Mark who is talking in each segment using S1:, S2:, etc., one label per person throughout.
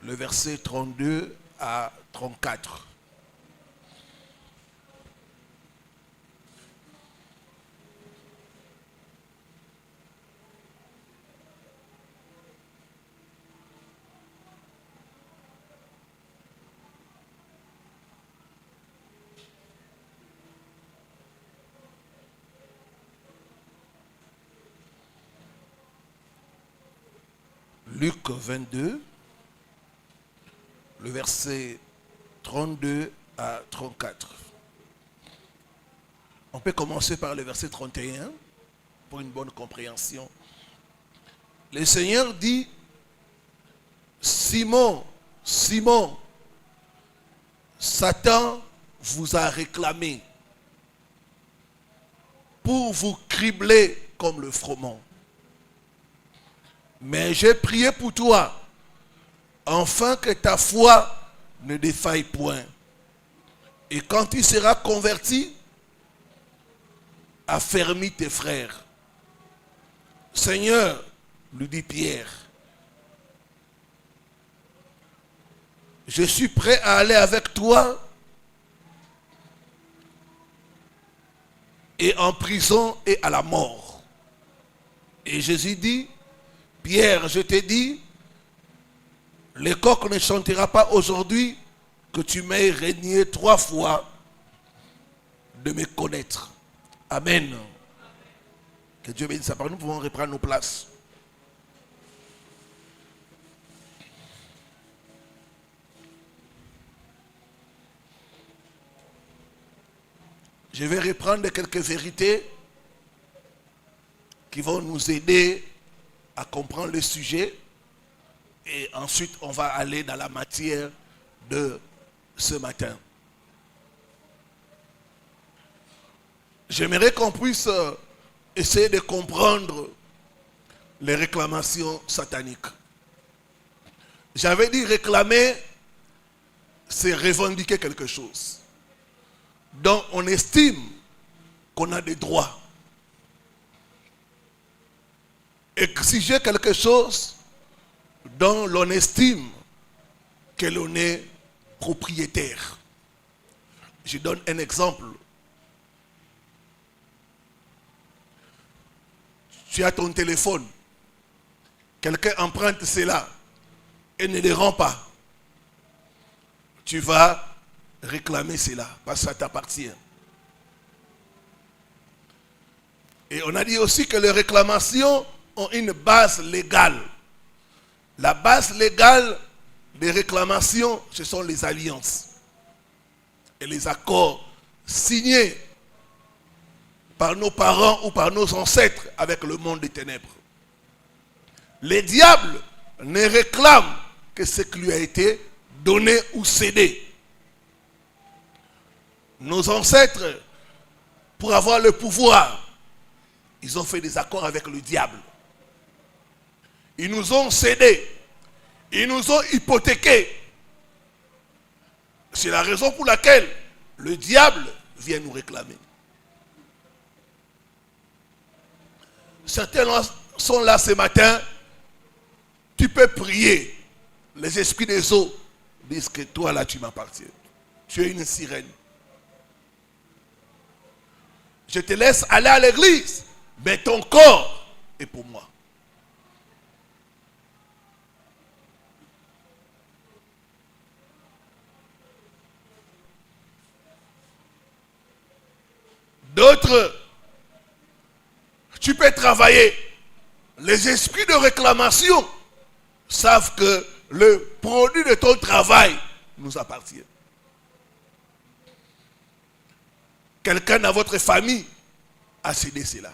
S1: le verset 32 à 34. Luc 22, le verset 32 à 34. On peut commencer par le verset 31 pour une bonne compréhension. Le Seigneur dit, Simon, Simon, Satan vous a réclamé pour vous cribler comme le froment. Mais j'ai prié pour toi, afin que ta foi ne défaille point. Et quand tu seras converti, affermis tes frères. Seigneur, lui dit Pierre, je suis prêt à aller avec toi et en prison et à la mort. Et Jésus dit, Pierre, je t'ai dit, le coq ne chantera pas aujourd'hui que tu m'aies renié 3 fois de me connaître. Amen. Que Dieu bénisse sa parole. Nous pouvons reprendre nos places. Je vais reprendre quelques vérités qui vont nous aider à comprendre le sujet. Et ensuite, on va aller dans la matière de ce matin. J'aimerais qu'on puisse essayer de comprendre les réclamations sataniques. J'avais dit réclamer, c'est revendiquer quelque chose dont on estime qu'on a des droits. Exiger quelque chose dont l'on estime que l'on est propriétaire. Je donne un exemple. Tu as ton téléphone. Quelqu'un emprunte cela et ne le rend pas. Tu vas réclamer cela parce que ça t'appartient. Et on a dit aussi que les réclamations ont une base légale. La base légale des réclamations, ce sont les alliances et les accords signés par nos parents ou par nos ancêtres avec le monde des ténèbres. Les diables ne réclament que ce qui lui a été donné ou cédé. Nos ancêtres, pour avoir le pouvoir, ils ont fait des accords avec le diable. Ils nous ont cédé. Ils nous ont hypothéqués. C'est la raison pour laquelle le diable vient nous réclamer. Certains sont là ce matin. Tu peux prier. Les esprits des eaux disent que toi là tu m'appartiens. Tu es une sirène. Je te laisse aller à l'église, mais ton corps est pour moi. D'autres, tu peux travailler. Les esprits de réclamation savent que le produit de ton travail nous appartient. Quelqu'un dans votre famille a cédé cela.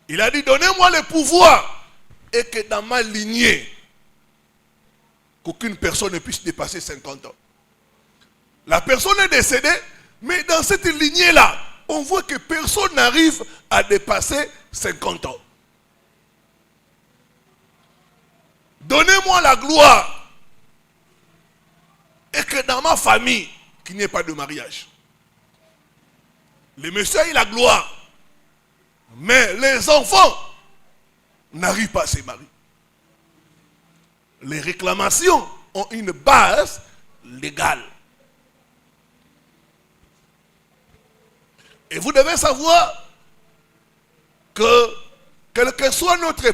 S1: Il a dit, donnez-moi le pouvoir et que dans ma lignée, qu'aucune personne ne puisse dépasser 50 ans. La personne est décédée, mais dans cette lignée-là, on voit que personne n'arrive à dépasser 50 ans. Donnez-moi la gloire et que dans ma famille, qu'il n'y ait pas de mariage. Le monsieur a eu la gloire, mais les enfants n'arrivent pas à se marier. les réclamations ont une base légale. Et vous devez savoir que, quelle que soit notre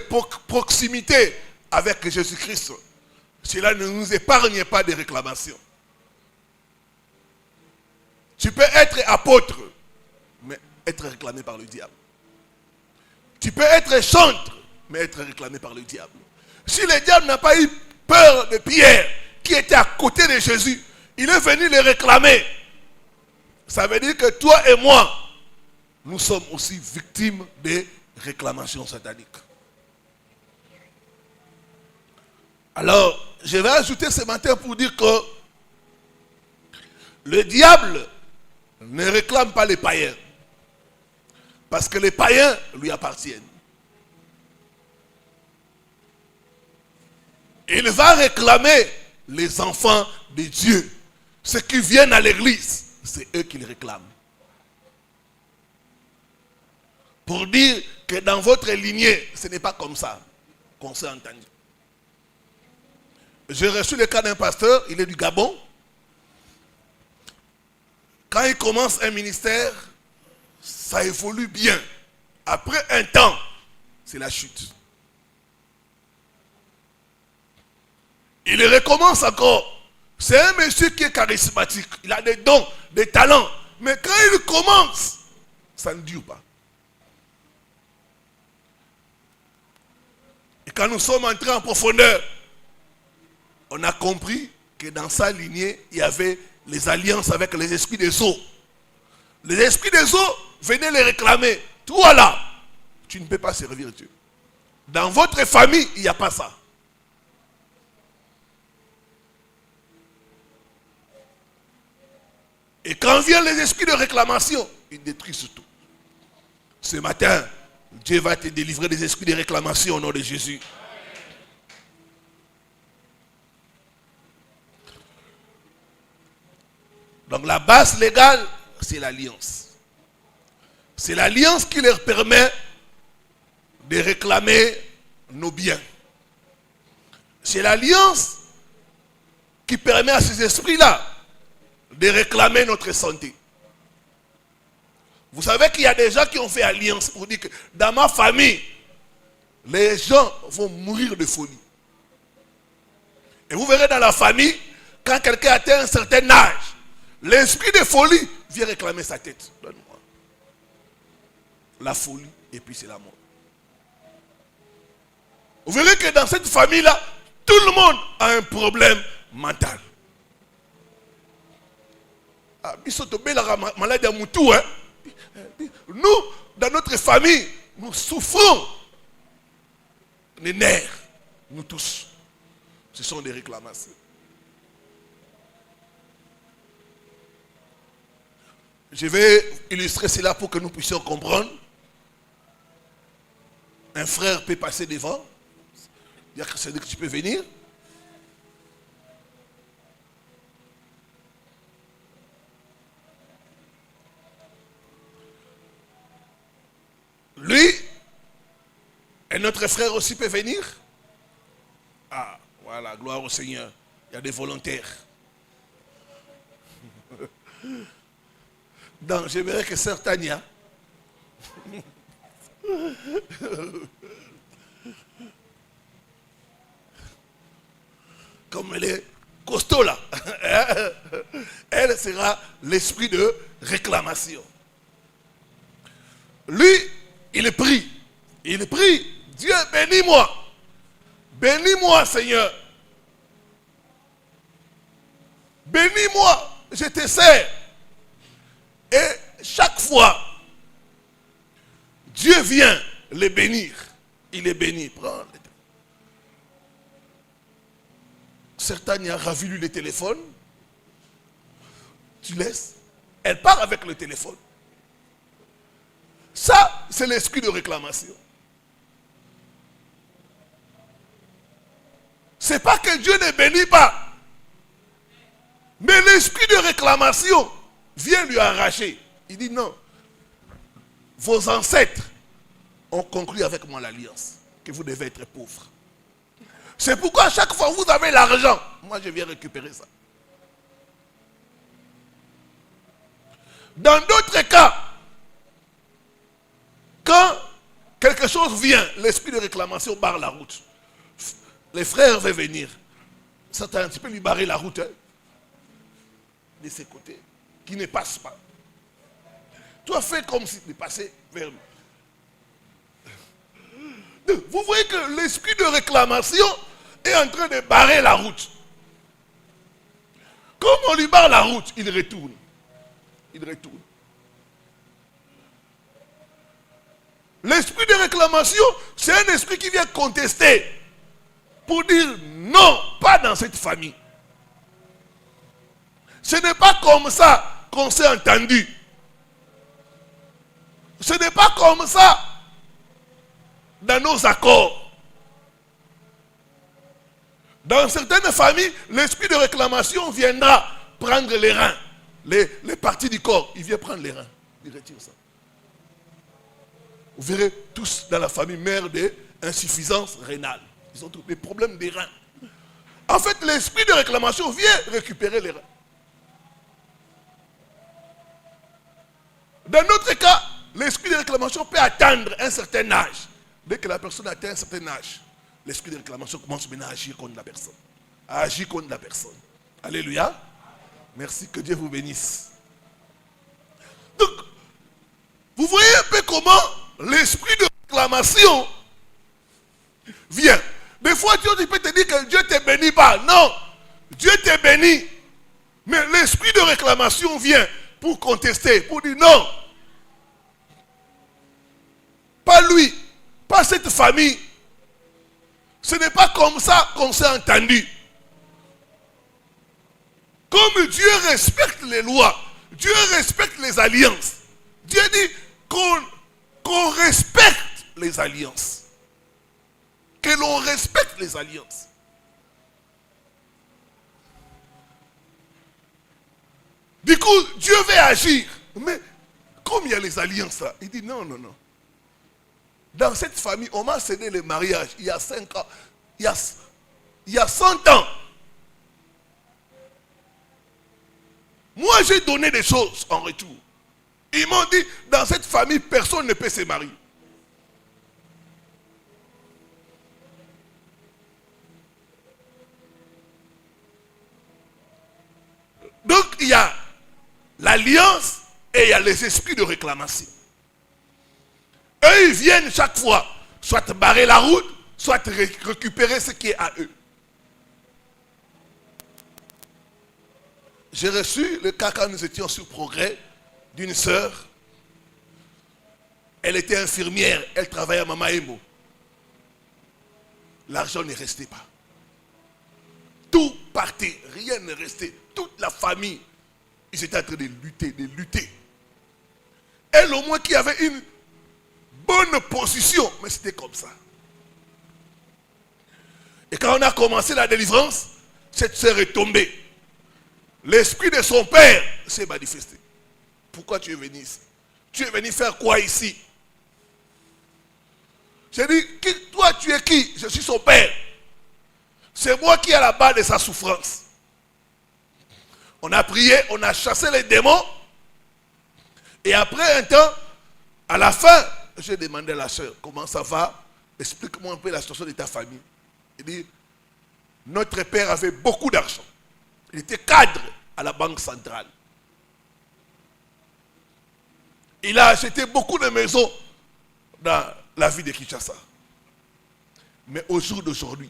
S1: proximité avec Jésus-Christ, cela ne nous épargne pas des réclamations. Tu peux être apôtre, mais être réclamé par le diable. Tu peux être chantre, mais être réclamé par le diable. Si le diable n'a pas eu peur de Pierre, qui était à côté de Jésus, il est venu le réclamer. Ça veut dire que toi et moi, nous sommes aussi victimes des réclamations sataniques. Alors, je vais ajouter ce matin pour dire que le diable ne réclame pas les païens. Parce que les païens lui appartiennent. Il va réclamer les enfants de Dieu. Ceux qui viennent à l'église, c'est eux qui les réclament. Pour dire que dans votre lignée, ce n'est pas comme ça qu'on s'est entendu. J'ai reçu le cas d'un pasteur, il est du Gabon. Quand il commence un ministère, ça évolue bien. Après un temps, c'est la chute. Il recommence encore. C'est un monsieur qui est charismatique. Il a des dons, des talents. Mais quand il commence, ça ne dure pas. Et quand nous sommes entrés en profondeur, on a compris que dans sa lignée, il y avait les alliances avec les esprits des eaux. Les esprits des eaux venaient les réclamer. Toi là, tu ne peux pas servir Dieu. Dans votre famille, il n'y a pas ça. Et quand viennent les esprits de réclamation, ils détruisent tout. Ce matin, Dieu va te délivrer des esprits de réclamation au nom de Jésus. Donc la base légale, c'est l'alliance. C'est l'alliance qui leur permet de réclamer nos biens. C'est l'alliance qui permet à ces esprits-là de réclamer notre santé. Vous savez qu'il y a des gens qui ont fait alliance pour dire que dans ma famille, les gens vont mourir de folie. Et vous verrez dans la famille, quand quelqu'un atteint un certain âge, l'esprit de folie vient réclamer sa tête. Donne-moi. La folie, et puis c'est la mort. Vous verrez que dans cette famille-là, tout le monde a un problème mental. Nous, dans notre famille, nous souffrons les nerfs. Nous tous. Ce sont des réclamations. Je vais illustrer cela pour que nous puissions comprendre. Un frère peut passer devant. Dire que c'est que tu peux venir. Lui, et notre frère aussi peut venir. Ah, voilà, gloire au Seigneur. Il y a des volontaires. Donc, j'aimerais que Sœur Tania comme elle est costaud là, elle sera l'esprit de réclamation. Lui, il prie. Il prie. Dieu, bénis-moi. Bénis-moi, Seigneur. Bénis-moi. Je te sers. Et chaque fois, Dieu vient le bénir. Il est béni. Prends. Certains a ravi le téléphone. Tu laisses. Elle part avec le téléphone. Ça, c'est l'esprit de réclamation. Ce n'est pas que Dieu ne bénit pas. Mais l'esprit de réclamation vient lui arracher. Il dit non. Vos ancêtres ont conclu avec moi l'alliance que vous devez être pauvre. C'est pourquoi à chaque fois que vous avez l'argent, moi je viens récupérer ça. Dans d'autres cas, quand quelque chose vient, l'esprit de réclamation barre la route. Les frères veulent venir. Satan, tu peux lui barrer la route, hein, de ses côtés, qui ne passe pas. Toi, fais comme si tu passais vers lui. Vous voyez que l'esprit de réclamation est en train de barrer la route. Comme on lui barre la route, il retourne. Il retourne. L'esprit de réclamation, c'est un esprit qui vient contester pour dire non, pas dans cette famille. Ce n'est pas comme ça qu'on s'est entendu. Ce n'est pas comme ça dans nos accords. Dans certaines familles, l'esprit de réclamation viendra prendre les reins, les parties du corps. Il vient prendre les reins. Il retire ça. Vous verrez tous dans la famille mère d'insuffisance rénale. Ils ont tous des problèmes des reins. En fait, l'esprit de réclamation vient récupérer les reins. Dans notre cas, l'esprit de réclamation peut atteindre un certain âge. Dès que la personne atteint un certain âge, l'esprit de réclamation commence maintenant à agir contre la personne. À agir contre la personne. Alléluia. Merci, que Dieu vous bénisse. Donc, vous voyez un peu comment l'esprit de réclamation vient. Des fois, Dieu peut te dire que Dieu ne te bénit pas. Non, Dieu te bénit. Mais l'esprit de réclamation vient pour contester, pour dire non. Pas lui, pas cette famille. Ce n'est pas comme ça qu'on s'est entendu. Comme Dieu respecte les lois, Dieu respecte les alliances. Dieu dit qu'on respecte les alliances. Que l'on respecte les alliances. Du coup, Dieu veut agir. Mais comme il y a les alliances là, il dit non, non, non. Dans cette famille, on m'a cédé le mariage il y a 5 ans, il y a 100 ans. Moi, j'ai donné des choses en retour. Ils m'ont dit, dans cette famille, personne ne peut se marier. Donc, il y a l'alliance et il y a les esprits de réclamation. Eux, ils viennent chaque fois, soit barrer la route, soit récupérer ce qui est à eux. J'ai reçu le cas quand nous étions sur Progrès d'une sœur. Elle était infirmière, elle travaillait à Mama Emo. L'argent ne restait pas. Tout partait, rien ne restait. Toute la famille, ils étaient en train de lutter, de lutter. Elle au moins qui avait une bonne position, mais c'était comme ça. Et quand on a commencé la délivrance, cette sœur est tombée. L'esprit de son père s'est manifesté. Pourquoi tu es venu ici? Tu es venu faire quoi ici? J'ai dit, toi tu es qui? Je suis son père. C'est moi qui ai la base de sa souffrance. On a prié, on a chassé les démons. Et après un temps, à la fin, j'ai demandé à la soeur, comment ça va? Explique-moi un peu la situation de ta famille. Il dit, notre père avait beaucoup d'argent. Il était cadre à la banque centrale. Il a acheté beaucoup de maisons dans la ville de Kinshasa. Mais au jour d'aujourd'hui,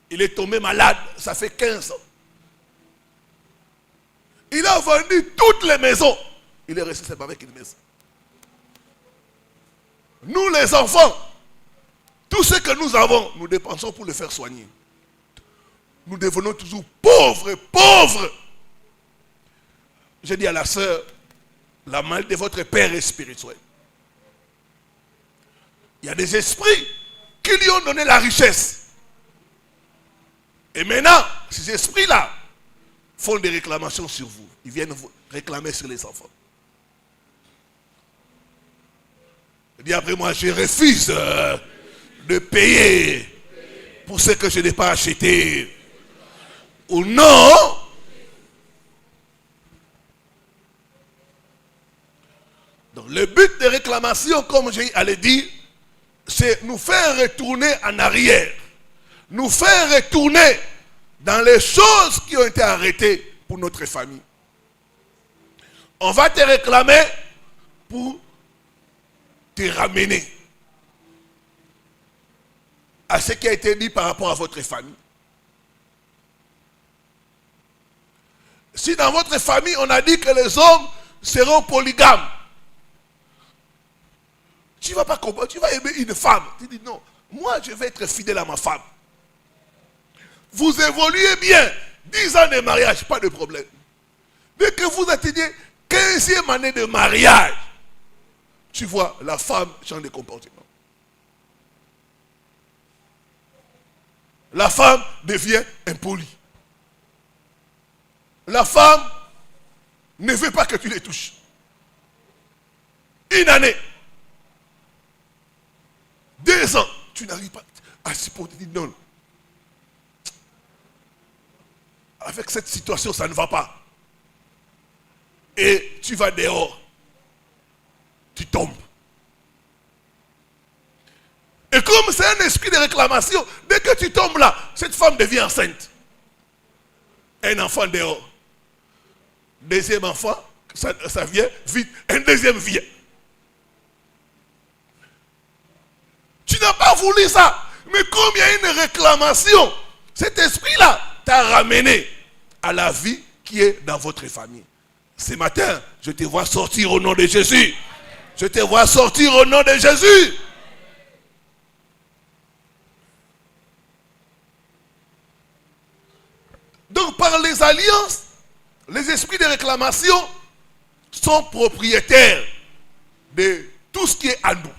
S1: il est tombé malade, ça fait 15 ans. Il a vendu toutes les maisons. Il est resté seulement avec une maison. Nous les enfants, tout ce que nous avons, nous dépensons pour le faire soigner. Nous devenons toujours pauvres, pauvres. J'ai dit à la sœur, la main de votre père est spirituelle. Il y a des esprits qui lui ont donné la richesse. Et maintenant, ces esprits-là font des réclamations sur vous. Ils viennent vous réclamer sur les enfants. Il dit après moi, je refuse de payer pour ce que je n'ai pas acheté. Ou non. Donc le but des réclamations, comme j'allais dire, c'est nous faire retourner en arrière. Nous faire retourner dans les choses qui ont été arrêtées pour notre famille. On va te réclamer pour te ramener à ce qui a été dit par rapport à votre famille. Si dans votre famille, on a dit que les hommes seront polygames, tu ne vas pas comprendre, tu vas aimer une femme. Tu dis non, moi je vais être fidèle à ma femme. Vous évoluez bien, 10 ans de mariage, pas de problème. Dès que vous atteignez 15e année de mariage, tu vois, la femme change de comportement. La femme devient impolie. La femme ne veut pas que tu les touches. Une année, 2 ans, tu n'arrives pas à supporter. Non. Avec cette situation, ça ne va pas. Et tu vas dehors. Tu tombes. Et comme c'est un esprit de réclamation, dès que tu tombes là, cette femme devient enceinte. Un enfant dehors. Deuxième enfant, ça vient vite. Un deuxième vient. Tu n'as pas voulu ça. Mais comme il y a une réclamation, cet esprit-là t'a ramené à la vie qui est dans votre famille. Ce matin, je te vois sortir au nom de Jésus. Je te vois sortir au nom de Jésus. Donc par les alliances, les esprits de réclamation sont propriétaires de tout ce qui est à nous.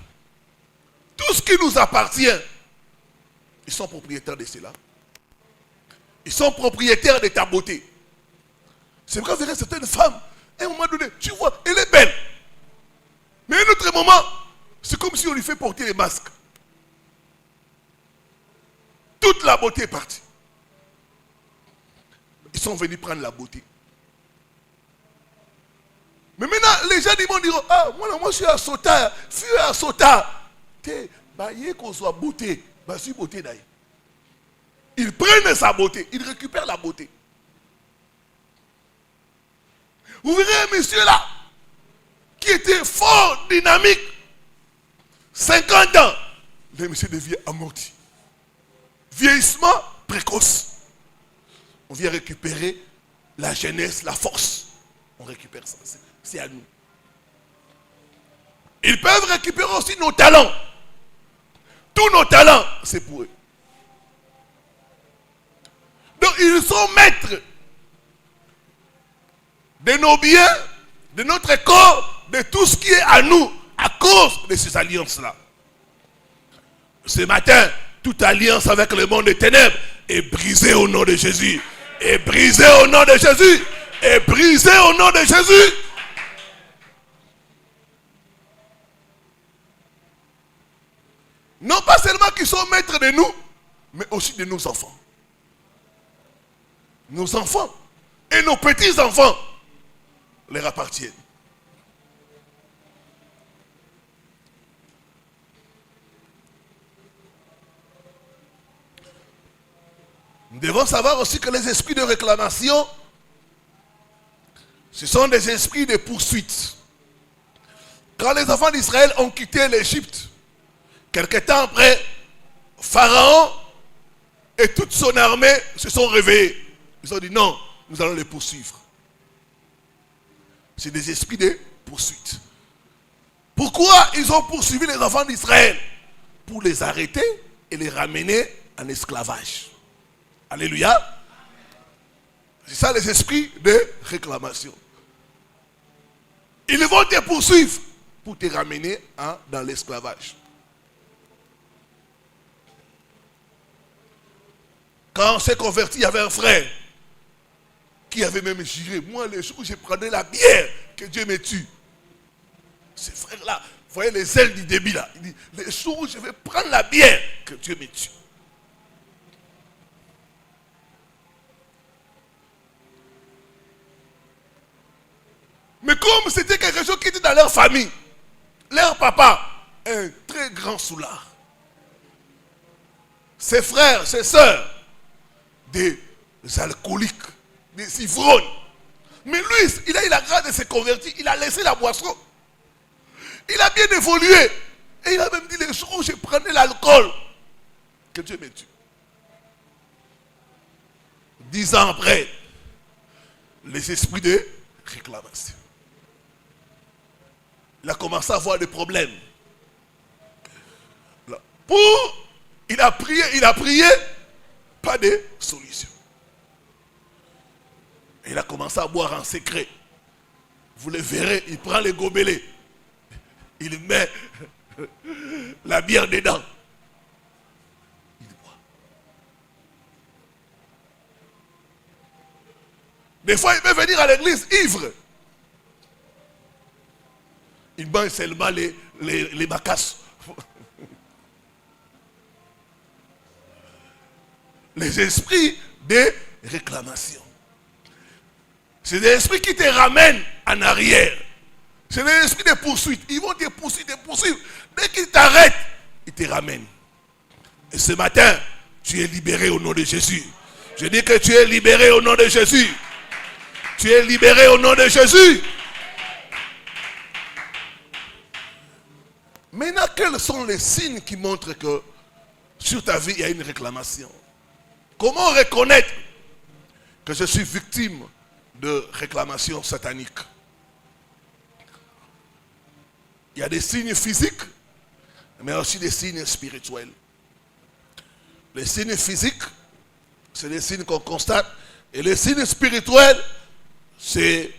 S1: Tout ce qui nous appartient, ils sont propriétaires de cela. Ils sont propriétaires de ta beauté. C'est vrai, vous verrez certaines femmes, à un moment donné, tu vois, elle est belle. Mais à un autre moment, c'est comme si on lui fait porter les masques. Toute la beauté est partie. Ils sont venus prendre la beauté. Mais maintenant, les gens du monde diront, ah, moi je suis à Sota, je suis à Sota. Qu'on soit beauté, c'est beauté d'ailleurs. Ils prennent sa beauté, ils récupèrent la beauté. Vous verrez un monsieur là, qui était fort, dynamique, 50 ans, le monsieur devient amorti. Vieillissement précoce. On vient récupérer la jeunesse, la force. On récupère ça, c'est à nous. Ils peuvent récupérer aussi nos talents. Tous nos talents, c'est pour eux. Donc ils sont maîtres de nos biens, de notre corps, de tout ce qui est à nous, à cause de ces alliances-là. Ce matin, toute alliance avec le monde des ténèbres est brisée au nom de Jésus. Est brisée au nom de Jésus. Est brisée au nom de Jésus. Non pas seulement qu'ils sont maîtres de nous, mais aussi de nos enfants. Nos enfants et nos petits-enfants leur appartiennent. Nous devons savoir aussi que les esprits de réclamation, ce sont des esprits de poursuite. Quand les enfants d'Israël ont quitté l'Égypte, quelque temps après, Pharaon et toute son armée se sont réveillés. Ils ont dit non, nous allons les poursuivre. C'est des esprits de poursuite. Pourquoi ils ont poursuivi les enfants d'Israël? Pour les arrêter et les ramener en esclavage. Alléluia. C'est ça les esprits de réclamation. Ils vont te poursuivre pour te ramener dans l'esclavage. Quand on s'est converti, il y avait un frère qui avait même juré, moi le jour où je prendrai la bière, que Dieu me tue. Ce frère-là, vous voyez les ailes du débit là, il dit, le jour où je vais prendre la bière, que Dieu me tue. Mais comme c'était quelque chose qui était dans leur famille, leur papa, un très grand soulard. Ses frères, ses sœurs, des alcooliques, des ivrognes. Mais lui, il a eu la grâce de se convertir, il a laissé la boisson. Il a bien évolué. Et il a même dit les jours où je prenais l'alcool, que Dieu me tue. 10 ans après, les esprits de réclamation. Il a commencé à avoir des problèmes. Il a prié, pas de solution. Il a commencé à boire en secret. Vous le verrez, il prend les gobelets. Il met la bière dedans. Il boit. Des fois, il peut venir à l'église ivre. Il mange seulement les macasses. Les esprits de réclamation. C'est des esprits qui te ramènent en arrière. C'est des esprits de poursuite. Ils vont te poursuivre. Dès qu'ils t'arrêtent, ils te ramènent. Et ce matin, tu es libéré au nom de Jésus. Je dis que tu es libéré au nom de Jésus. Tu es libéré au nom de Jésus. Maintenant, quels sont les signes qui montrent que sur ta vie, il y a une réclamation? Comment reconnaître que je suis victime de réclamation satanique? Il y a des signes physiques, mais aussi des signes spirituels. Les signes physiques, c'est des signes qu'on constate. Et les signes spirituels, c'est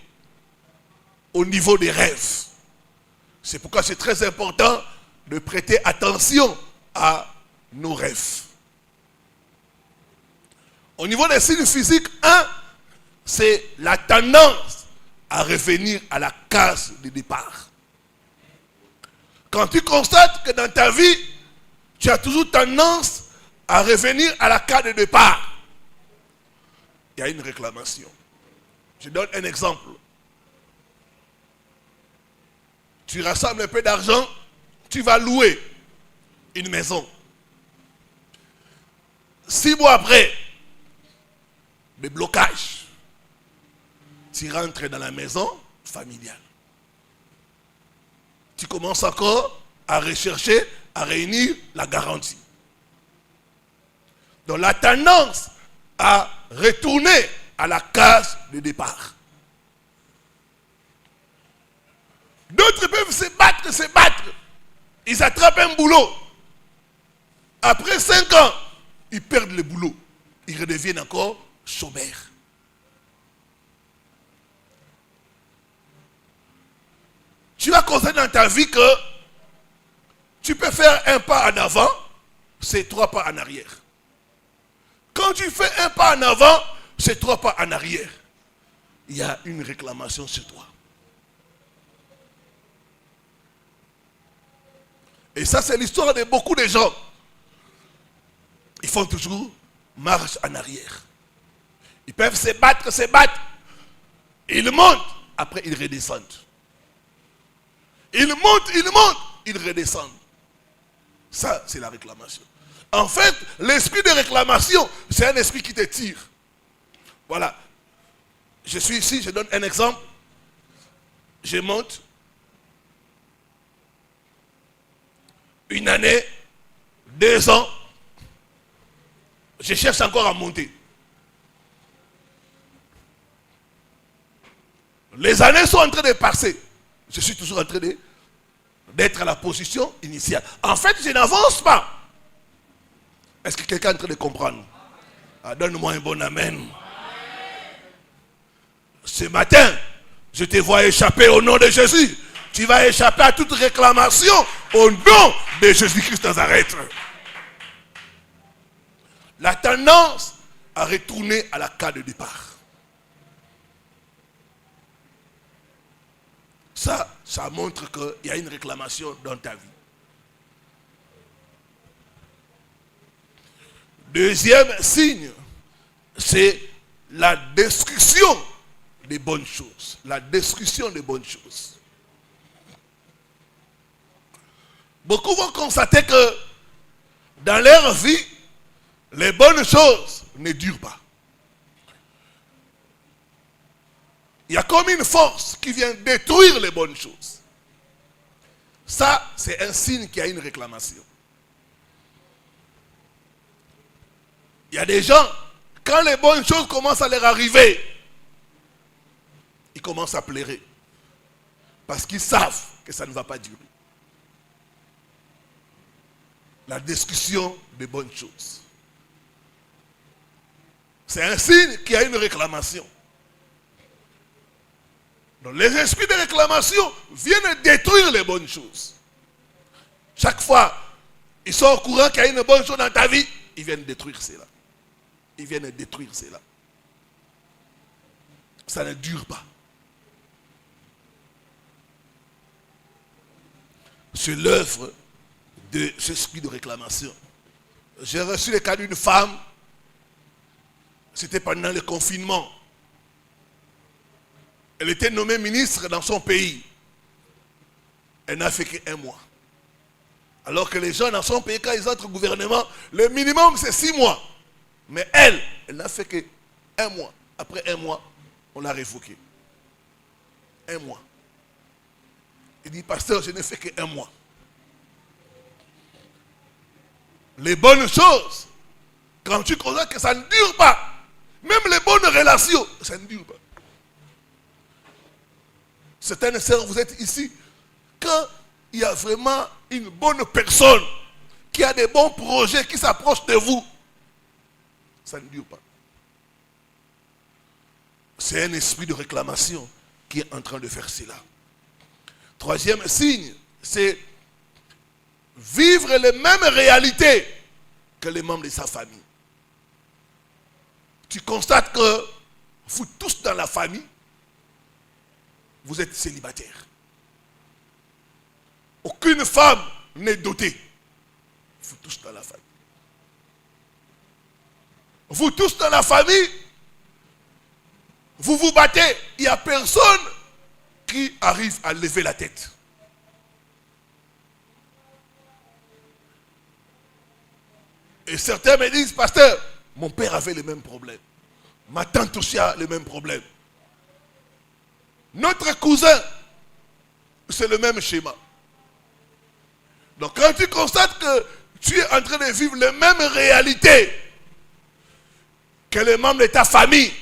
S1: au niveau des rêves. C'est pourquoi c'est très important de prêter attention à nos rêves. Au niveau des signes physiques, c'est la tendance à revenir à la case de départ. Quand tu constates que dans ta vie, tu as toujours tendance à revenir à la case de départ, il y a une réclamation. Je donne un exemple. Tu rassembles un peu d'argent, tu vas louer une maison. 6 mois après, des blocages. Tu rentres dans la maison familiale. Tu commences encore à rechercher, à réunir la garantie. Donc la tendance à retourner à la case de départ. D'autres peuvent se battre. Ils attrapent un boulot. Après 5 ans, ils perdent le boulot. Ils redeviennent encore chômeurs. Tu vas constater dans ta vie que tu peux faire un pas en avant, c'est 3 pas en arrière. Quand tu fais un pas en avant, c'est 3 pas en arrière. Il y a une réclamation sur toi. Et ça, c'est l'histoire de beaucoup de gens. Ils font toujours marche en arrière. Ils peuvent se battre. Ils montent, après ils redescendent. Ils montent, ils redescendent. Ça, c'est la réclamation. En fait, l'esprit de réclamation, c'est un esprit qui te tire. Voilà. Je suis ici, je donne un exemple. Je monte. 1 année, 2 ans. Je cherche encore à monter. Les années sont en train de passer. Je suis toujours en train d'être à la position initiale. En fait, je n'avance pas. Est-ce que quelqu'un est en train de comprendre? Donne-moi un bon amen. Ce matin, je te vois échapper au nom de Jésus. Tu vas échapper à toute réclamation au nom de Jésus-Christ Nazareth. La tendance à retourner à la case de départ. Ça montre qu'il y a une réclamation dans ta vie. Deuxième signe, c'est la destruction des bonnes choses. La destruction des bonnes choses. Beaucoup vont constater que dans leur vie, les bonnes choses ne durent pas. Il y a comme une force qui vient détruire les bonnes choses. Ça, c'est un signe qu'il y a une réclamation. Il y a des gens, quand les bonnes choses commencent à leur arriver, ils commencent à pleurer. Parce qu'ils savent que ça ne va pas durer. La destruction des bonnes choses. C'est un signe qu'il y a une réclamation. Donc les esprits de réclamation viennent détruire les bonnes choses. Chaque fois, ils sont au courant qu'il y a une bonne chose dans ta vie, ils viennent détruire cela. Ils viennent détruire cela. Ça ne dure pas. C'est l'œuvre de ce esprit de réclamation. J'ai reçu le cas d'une femme, c'était pendant le confinement. Elle était nommée ministre dans son pays. Elle n'a fait qu'un mois. Alors que les gens dans son pays, quand ils entrent au gouvernement, le minimum c'est 6 mois. Mais elle n'a fait qu'un mois. Après un mois, on l'a révoqué. Un mois. Il dit, pasteur, je n'ai fait qu'un mois. Les bonnes choses, quand tu constates que ça ne dure pas, même les bonnes relations, ça ne dure pas. Certaines sœurs, vous êtes ici, quand il y a vraiment une bonne personne qui a des bons projets, qui s'approche de vous, ça ne dure pas. C'est un esprit de réclamation qui est en train de faire cela. Troisième signe, c'est vivre les mêmes réalités que les membres de sa famille. Tu constates que vous tous dans la famille, vous êtes célibataires. Aucune femme n'est dotée. Vous tous dans la famille. Vous tous dans la famille, vous vous battez. Il n'y a personne qui arrive à lever la tête. Et certains me disent, pasteur, mon père avait le même problème. Ma tante aussi a le même problème. Notre cousin, c'est le même schéma. Donc quand tu constates que tu es en train de vivre les mêmes réalités que les membres de ta famille,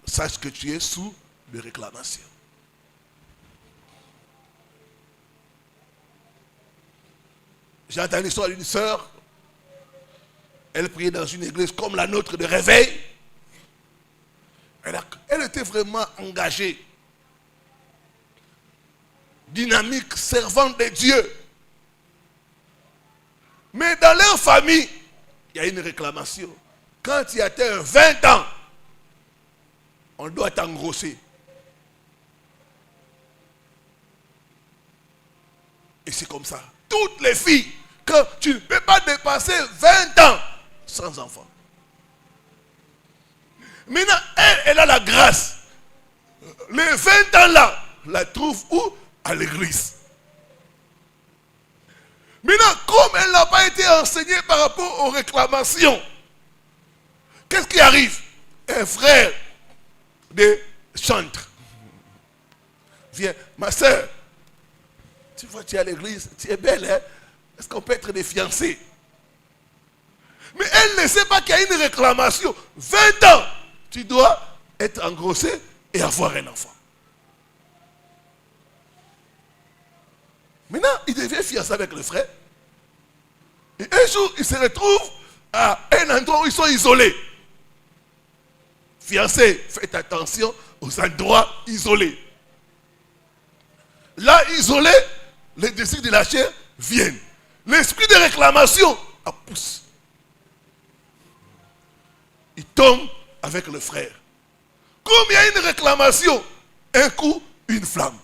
S1: sache que tu es sous de réclamation. J'ai entendu l'histoire d'une sœur. Elle priait dans une église comme la nôtre de réveil. Elle était vraiment engagée, dynamique, servante de Dieu. Mais dans leur famille, il y a une réclamation. Quand il y a 20 ans, on doit t'engrosser. Et c'est comme ça. Toutes les filles, quand tu ne peux pas dépasser 20 ans sans enfant. Maintenant, elle a la grâce. Les 20 ans là, la trouve où? À l'église. Maintenant, comme elle n'a pas été enseignée par rapport aux réclamations, qu'est-ce qui arrive? Un frère de chantre vient, ma soeur, tu vois, tu es à l'église, tu es belle, hein? Est-ce qu'on peut être des fiancés? Mais elle ne sait pas qu'il y a une réclamation. 20 ans, tu dois être engrossé et avoir un enfant. Maintenant, il devient fiancé avec le frère. Et un jour, il se retrouve à un endroit où ils sont isolés. Fiancé, faites attention aux endroits isolés. Là, isolé, les désirs de la chair viennent. L'esprit de réclamation pousse. Il tombe avec le frère. Comme il y a une réclamation, un coup, une flamme.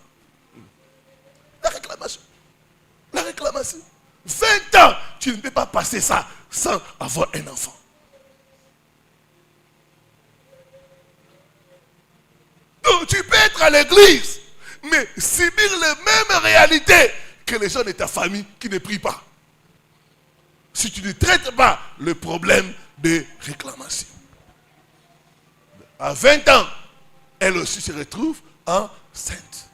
S1: La réclamation. La réclamation. 20 ans, tu ne peux pas passer ça sans avoir un enfant. Donc tu à l'église, mais subir les mêmes réalités que les gens de ta famille qui ne prient pas. Si tu ne traites pas le problème de réclamation. À 20 ans, elle aussi se retrouve enceinte.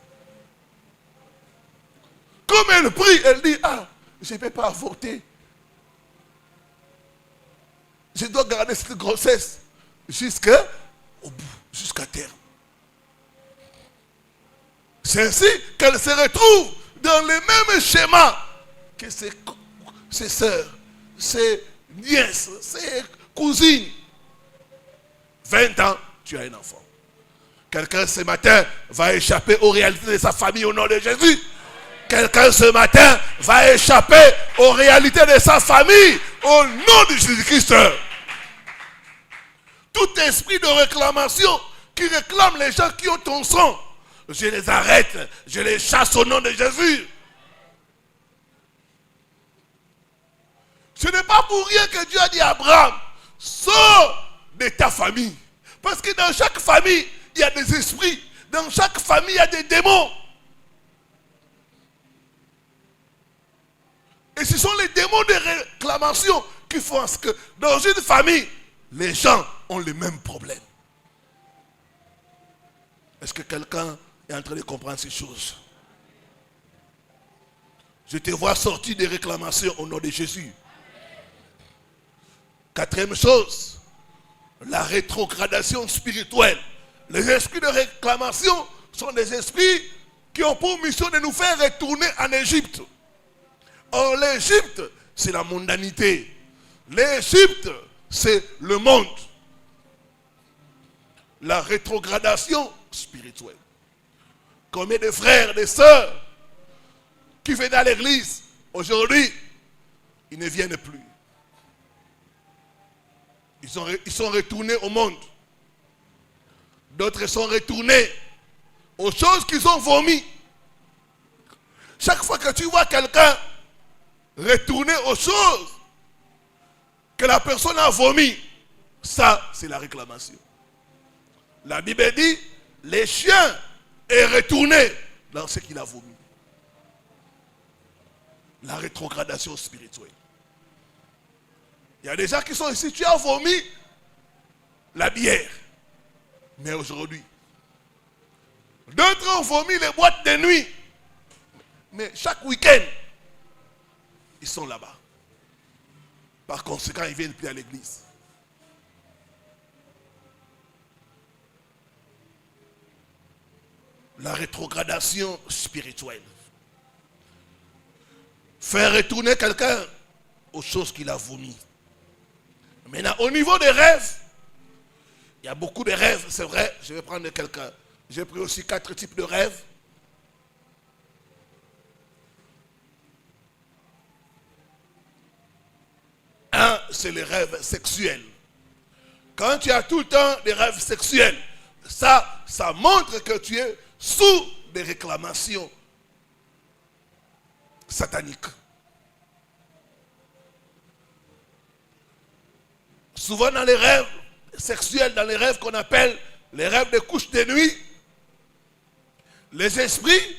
S1: Comme elle prie, elle dit, je ne peux pas avorter. Je dois garder cette grossesse jusqu'au bout, jusqu'à terme. C'est ainsi qu'elle se retrouve dans le même schéma que ses sœurs, ses nièces, ses cousines. 20 ans, tu as un enfant. Quelqu'un ce matin va échapper aux réalités de sa famille au nom de Jésus. Quelqu'un ce matin va échapper aux réalités de sa famille au nom de Jésus-Christ. Tout esprit de réclamation qui réclame les gens qui ont ton sang, je les arrête, je les chasse au nom de Jésus. Ce n'est pas pour rien que Dieu a dit à Abraham, sors de ta famille. Parce que dans chaque famille, il y a des esprits. Dans chaque famille, il y a des démons. Et ce sont les démons de réclamation qui font ce que dans une famille, les gens ont les mêmes problèmes. Est-ce que quelqu'un est en train de comprendre ces choses? Je te vois sortir des réclamations au nom de Jésus. Quatrième chose, la rétrogradation spirituelle. Les esprits de réclamation sont des esprits qui ont pour mission de nous faire retourner en Égypte. Or, l'Égypte, c'est la mondanité. L'Égypte, c'est le monde. La rétrogradation spirituelle. Combien de frères, de sœurs qui venaient à l'église, aujourd'hui, ils ne viennent plus. Ils sont retournés au monde. D'autres sont retournés aux choses qu'ils ont vomi. Chaque fois que tu vois quelqu'un retourner aux choses que la personne a vomi, ça, c'est la réclamation. La Bible dit, les chiens est retourné dans ce qu'il a vomi. La rétrogradation spirituelle. Il y a des gens qui sont ici, tu as vomi la bière. Mais aujourd'hui, d'autres ont vomi les boîtes de nuit. Mais chaque week-end, ils sont là-bas. Par conséquent, ils ne viennent plus à l'église. La rétrogradation spirituelle. Faire retourner quelqu'un aux choses qu'il a vomi. Maintenant, au niveau des rêves, il y a beaucoup de rêves, c'est vrai. Je vais prendre quelqu'un. J'ai pris aussi 4 types de rêves. Un, c'est les rêves sexuels. Quand tu as tout le temps des rêves sexuels, ça montre que tu es sous des réclamations sataniques. Souvent dans les rêves sexuels, dans les rêves qu'on appelle les rêves de couches de nuit, les esprits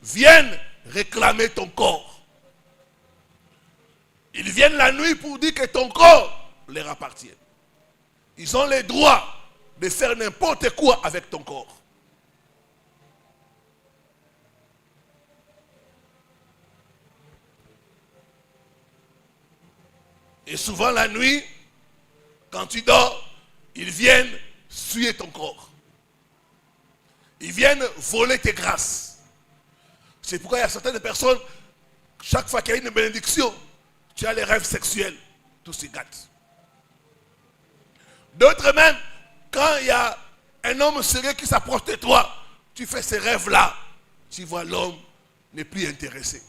S1: viennent réclamer ton corps. Ils viennent la nuit pour dire que ton corps leur appartient. Ils ont le droit de faire n'importe quoi avec ton corps. Et souvent la nuit, quand tu dors, ils viennent suer ton corps. Ils viennent voler tes grâces. C'est pourquoi il y a certaines personnes, chaque fois qu'il y a une bénédiction, tu as les rêves sexuels, tout se gâte. D'autres même, quand il y a un homme sérieux qui s'approche de toi, tu fais ces rêves-là, tu vois l'homme n'est plus intéressé.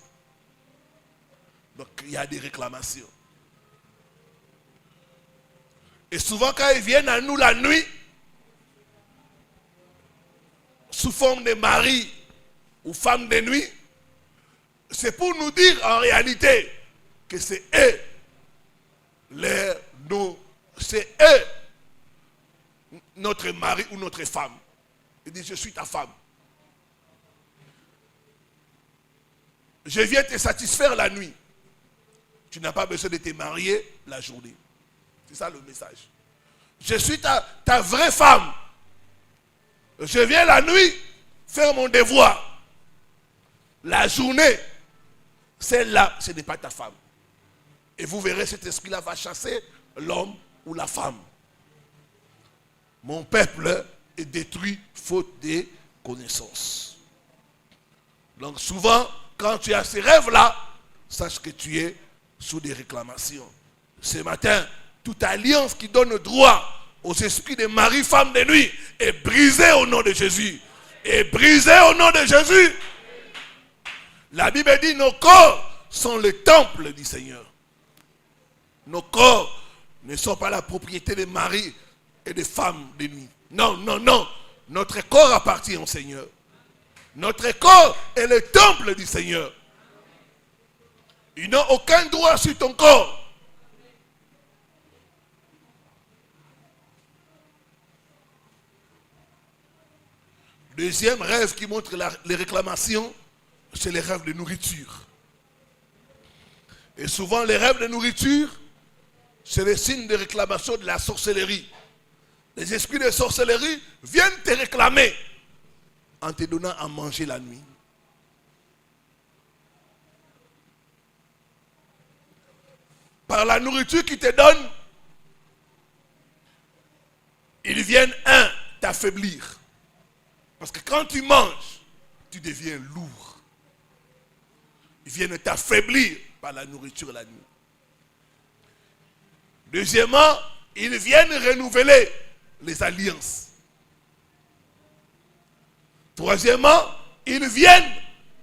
S1: Donc il y a des réclamations. Et souvent quand ils viennent à nous la nuit, sous forme de mari ou femme de nuit, c'est pour nous dire en réalité que c'est eux, c'est eux, notre mari ou notre femme. Il dit, je suis ta femme. je viens te satisfaire la nuit. Tu n'as pas besoin de te marier la journée. C'est ça le message. Je suis ta vraie femme. Je viens la nuit faire mon devoir. La journée, celle-là, ce n'est pas ta femme. Et vous verrez, cet esprit-là va chasser l'homme ou la femme. Mon peuple est détruit faute de connaissances. Donc souvent, quand tu as ces rêves-là, sache que tu es sous des réclamations. Ce matin, toute alliance qui donne droit aux esprits de mari, femme de nuit est brisée au nom de Jésus. Est brisée au nom de Jésus. La Bible dit nos corps sont le temple du Seigneur. Nos corps ne sont pas la propriété des maris et des femmes de nuit. Non, non, non. Notre corps appartient au Seigneur. Notre corps est le temple du Seigneur. Ils n'ont aucun droit sur ton corps. Deuxième rêve qui montre les réclamations, c'est les rêves de nourriture. Et souvent, les rêves de nourriture, c'est le signe de réclamation de la sorcellerie. Les esprits de sorcellerie viennent te réclamer en te donnant à manger la nuit. Par la nourriture qu'ils te donnent, ils viennent, t'affaiblir. Parce que quand tu manges, tu deviens lourd. Ils viennent t'affaiblir par la nourriture la nuit. Deuxièmement, ils viennent renouveler les alliances. Troisièmement, ils viennent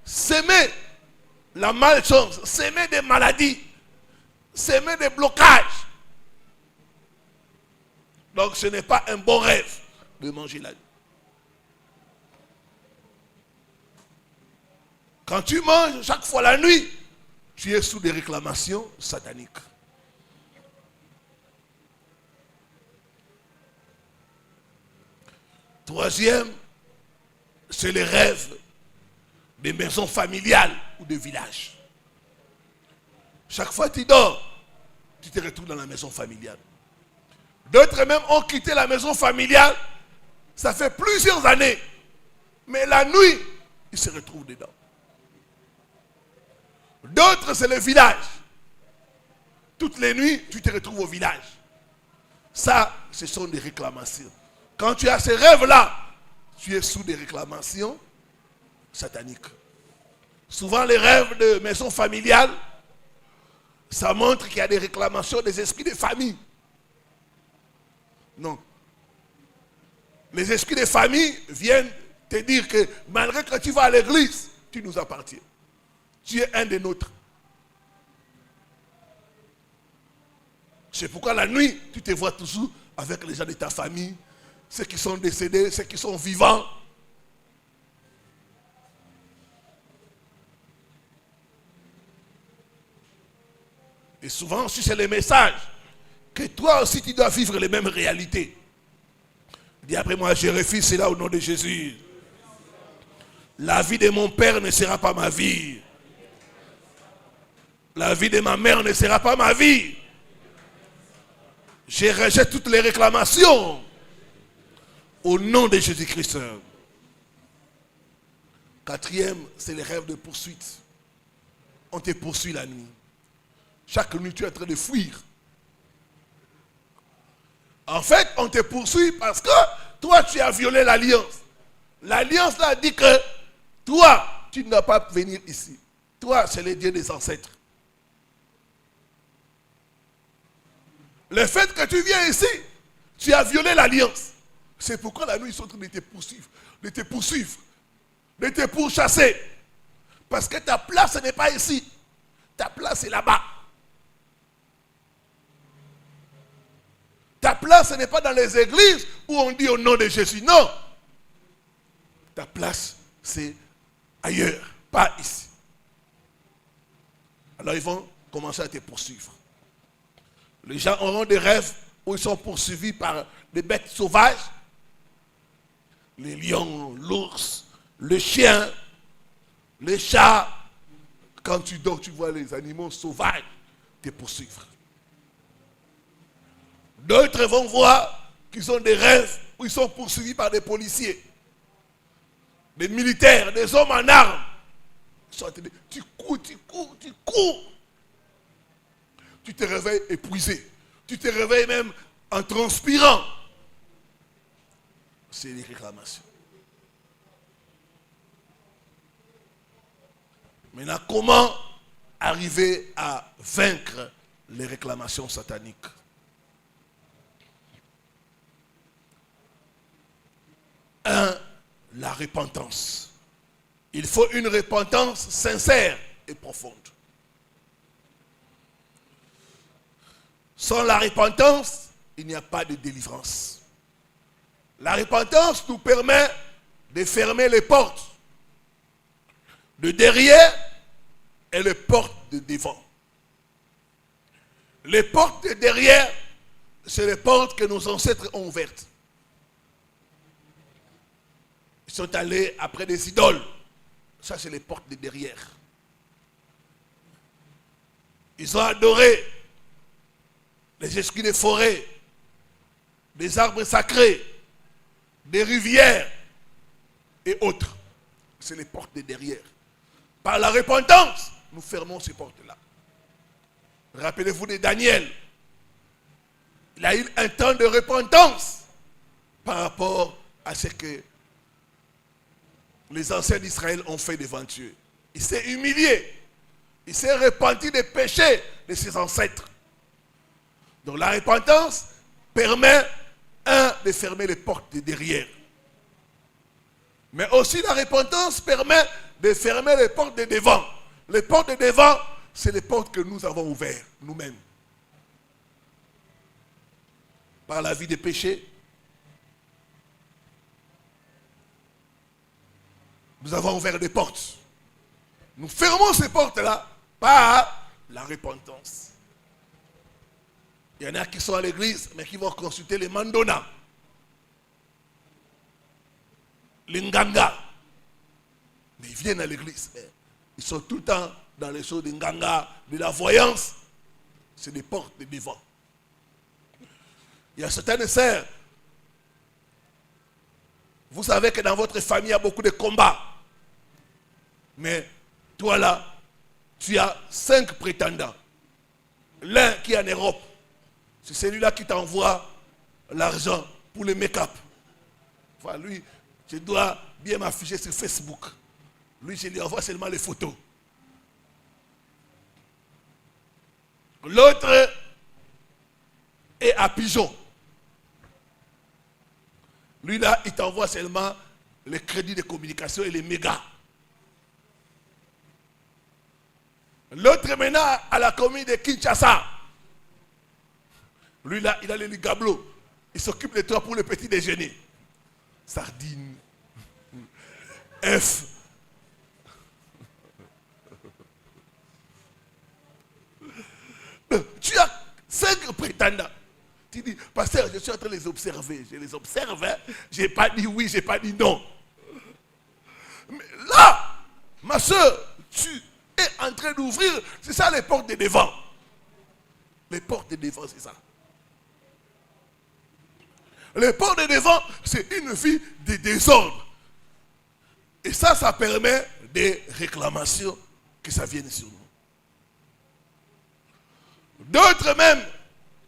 S1: s'aimer la malchance, s'aimer des maladies, s'aimer des blocages. Donc ce n'est pas un bon rêve de manger la nuit. Quand tu manges chaque fois la nuit, tu es sous des réclamations sataniques. Troisième, c'est les rêves des maisons familiales ou de villages. Chaque fois que tu dors, tu te retrouves dans la maison familiale. D'autres même ont quitté la maison familiale, ça fait plusieurs années. Mais la nuit, ils se retrouvent dedans. D'autres, c'est le village. Toutes les nuits, tu te retrouves au village. Ça, ce sont des réclamations. Quand tu as ces rêves-là, tu es sous des réclamations sataniques. Souvent, les rêves de maison familiale, ça montre qu'il y a des réclamations des esprits de famille. Non. Les esprits de famille viennent te dire que malgré que tu vas à l'église, tu nous appartiens. Tu es un des nôtres. C'est pourquoi la nuit, tu te vois toujours avec les gens de ta famille, ceux qui sont décédés, ceux qui sont vivants. Et souvent aussi c'est le message que toi aussi tu dois vivre les mêmes réalités. Dis après moi, je refuse cela au nom de Jésus. La vie de mon père ne sera pas ma vie. La vie de ma mère ne sera pas ma vie. Je rejette toutes les réclamations au nom de Jésus-Christ. Quatrième, c'est les rêves de poursuite. On te poursuit la nuit. Chaque nuit, tu es en train de fuir. En fait, on te poursuit parce que toi, tu as violé l'alliance. L'alliance là dit que toi, tu ne dois pas venir ici. Toi, c'est le Dieu des ancêtres. Le fait que tu viens ici, tu as violé l'alliance. C'est pourquoi la nuit, ils sont en train de te poursuivre, de te pourchasser. Parce que ta place n'est pas ici. Ta place est là-bas. Ta place n'est pas dans les églises où on dit au nom de Jésus. Non. Ta place, c'est ailleurs, pas ici. Alors ils vont commencer à te poursuivre. Les gens auront des rêves où ils sont poursuivis par des bêtes sauvages. Les lions, l'ours, le chien, les chats. Quand tu dors, tu vois les animaux sauvages te poursuivre. D'autres vont voir qu'ils ont des rêves où ils sont poursuivis par des policiers, des militaires, des hommes en armes. Tu cours. Tu te réveilles épuisé. Tu te réveilles même en transpirant. C'est les réclamations. Maintenant, comment arriver à vaincre les réclamations sataniques? La repentance. Il faut une repentance sincère et profonde. Sans la repentance, il n'y a pas de délivrance. La repentance nous permet de fermer les portes de derrière et les portes de devant. Les portes de derrière, c'est les portes que nos ancêtres ont ouvertes. Ils sont allés après des idoles. Ça, c'est les portes de derrière. Ils ont adoré les esprits des forêts, des arbres sacrés, des rivières et autres. C'est les portes de derrière. Par la repentance, nous fermons ces portes-là. Rappelez-vous de Daniel. Il a eu un temps de repentance par rapport à ce que les anciens d'Israël ont fait devant Dieu. Il s'est humilié. Il s'est repenti des péchés de ses ancêtres. Donc la repentance permet, de fermer les portes de derrière. Mais aussi la repentance permet de fermer les portes de devant. Les portes de devant, c'est les portes que nous avons ouvertes nous-mêmes. Par la vie des péchés, nous avons ouvert des portes. Nous fermons ces portes-là par la repentance. Il y en a qui sont à l'église, mais qui vont consulter les mandona, les nganga. Mais ils viennent à l'église. Ils sont tout le temps dans les choses de nganga, de la voyance. C'est des portes de devant. Il y a certaines sœurs. Vous savez que dans votre famille, il y a beaucoup de combats. Mais toi là, tu as 5 prétendants. L'un qui est en Europe, c'est celui-là qui t'envoie l'argent pour le make-up. Enfin, lui, je dois bien m'afficher sur Facebook. Lui, je lui envoie seulement les photos. L'autre est à Pigeon. Lui là, il t'envoie seulement les crédits de communication et les mégas. L'autre maintenant à la commune de Kinshasa. Lui là, il a les ligablos. Il s'occupe de toi pour le petit déjeuner. Sardines. F. Tu as 5 prétendants. Tu dis, pasteur, je suis en train de les observer. Je les observe. Hein? Je n'ai pas dit oui, je n'ai pas dit non. Mais là, ma soeur, tu es en train d'ouvrir, c'est ça les portes de devant. Les portes de devant, c'est ça. Les portes de devant, c'est une vie de désordre. Et ça, ça permet des réclamations que ça vienne sur nous. D'autres même,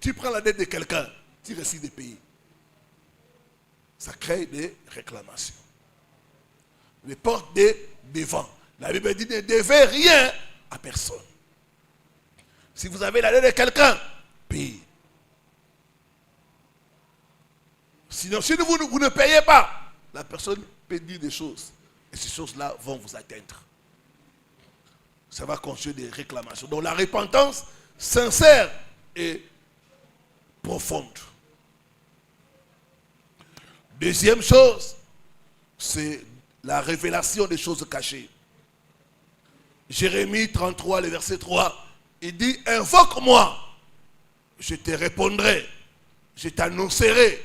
S1: tu prends la dette de quelqu'un, tu refuses de payer. Ça crée des réclamations. Les portes de devant. La Bible dit ne devez rien à personne. Si vous avez la dette de quelqu'un, payez. Sinon, si vous ne payez pas, la personne peut dire des choses. Et ces choses-là vont vous atteindre. Ça va construire des réclamations. Donc la repentance sincère et profonde. Deuxième chose, c'est la révélation des choses cachées. Jérémie 33, le verset 3, il dit, invoque-moi, je te répondrai, je t'annoncerai